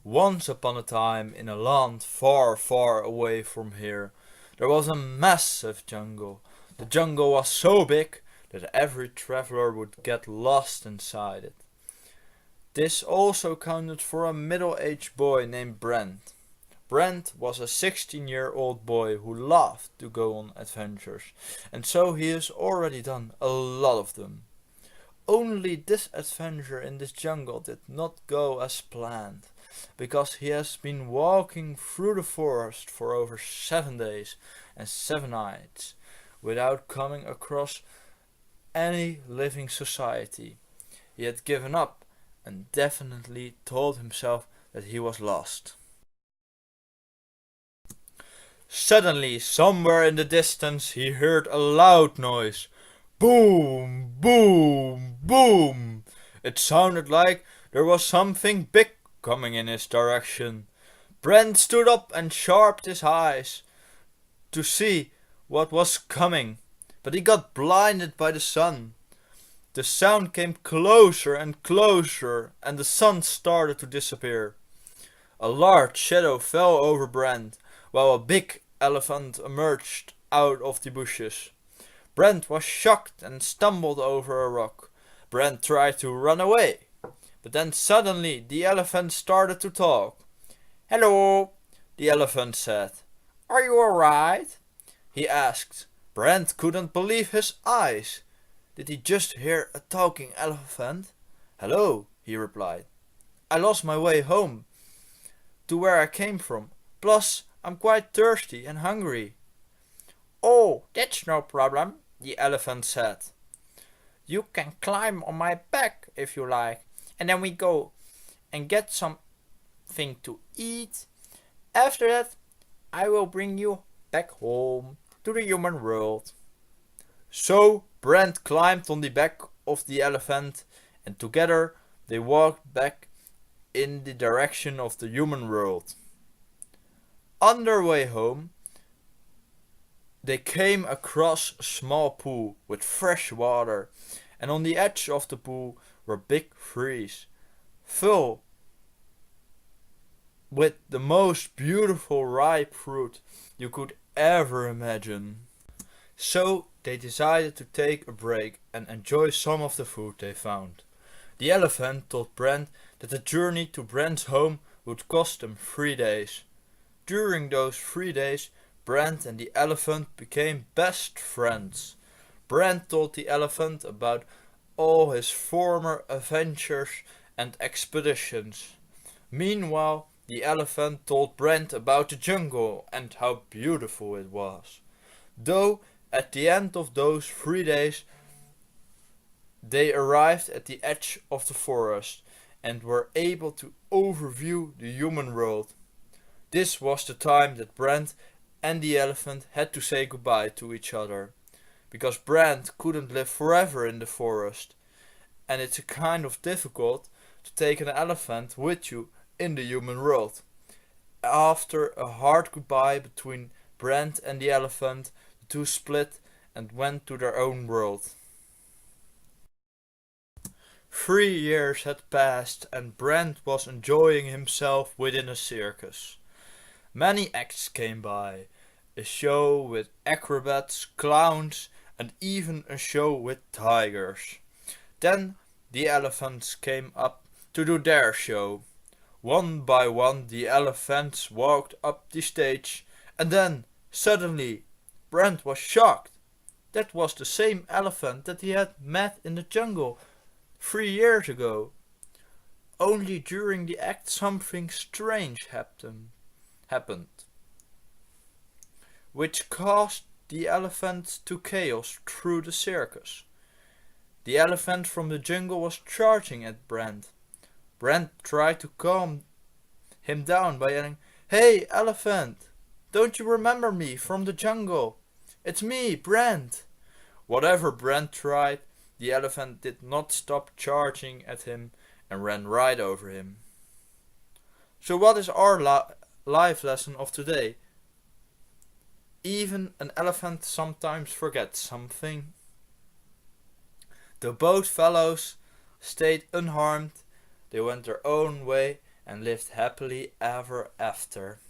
Once upon a time, in a land far, far away from here, there was a massive jungle. The jungle was so big that every traveler would get lost inside it. This also counted for a middle-aged boy named Brent. Brent was a 16-year-old boy who loved to go on adventures, and so he has already done a lot of them. Only this adventure in this jungle did not go as planned, because he has been walking through the forest for over 7 days and 7 nights without coming across any living society. He had given up and definitely told himself that he was lost. Suddenly, somewhere in the distance, he heard a loud noise. Boom, boom, boom. It sounded like there was something big coming in his direction. Brent stood up and sharpened his eyes to see what was coming, but he got blinded by the sun. The sound came closer and closer, and the sun started to disappear. A large shadow fell over Brent, while a big elephant emerged out of the bushes. Brent was shocked and stumbled over a rock. Brent tried to run away, but then suddenly the elephant started to talk. "Hello," the elephant said. "Are you alright?" he asked. Brent couldn't believe his eyes. Did he just hear a talking elephant? "Hello," he replied. "I lost my way home to where I came from. Plus, I'm quite thirsty and hungry." "Oh, that's no problem," the elephant said. "You can climb on my back if you like, and then we go and get something to eat. After that, I will bring you back home to the human world." So Brent climbed on the back of the elephant, and together they walked back in the direction of the human world. On their way home, they came across a small pool with fresh water, and on the edge of the pool were big trees, full with the most beautiful ripe fruit you could ever imagine. So they decided to take a break and enjoy some of the food they found. The elephant told Brent that the journey to Brent's home would cost them 3 days. During those 3 days, Brent and the elephant became best friends. Brent told the elephant about all his former adventures and expeditions. Meanwhile, the elephant told Brent about the jungle and how beautiful it was. Though at the end of those 3 days, they arrived at the edge of the forest and were able to overview the human world. This was the time that Brent and the elephant had to say goodbye to each other, because Brent couldn't live forever in the forest, and it's a kind of difficult to take an elephant with you in the human world. After a hard goodbye between Brent and the elephant, the two split and went to their own world. 3 years had passed and Brent was enjoying himself within a circus. Many acts came by, a show with acrobats, clowns, and even a show with tigers. Then the elephants came up to do their show. One by one the elephants walked up the stage, and then, suddenly, Brent was shocked. That was the same elephant that he had met in the jungle 3 years ago. Only during the act something strange happened, which caused the elephant to chaos through the circus. The elephant from the jungle was charging at Brent. Brent tried to calm him down by yelling, "Hey, elephant! Don't you remember me from the jungle? It's me, Brent!" Whatever Brent tried, the elephant did not stop charging at him and ran right over him. So what is our life lesson of today? Even an elephant sometimes forgets something. The both fellows stayed unharmed. They went their own way and lived happily ever after.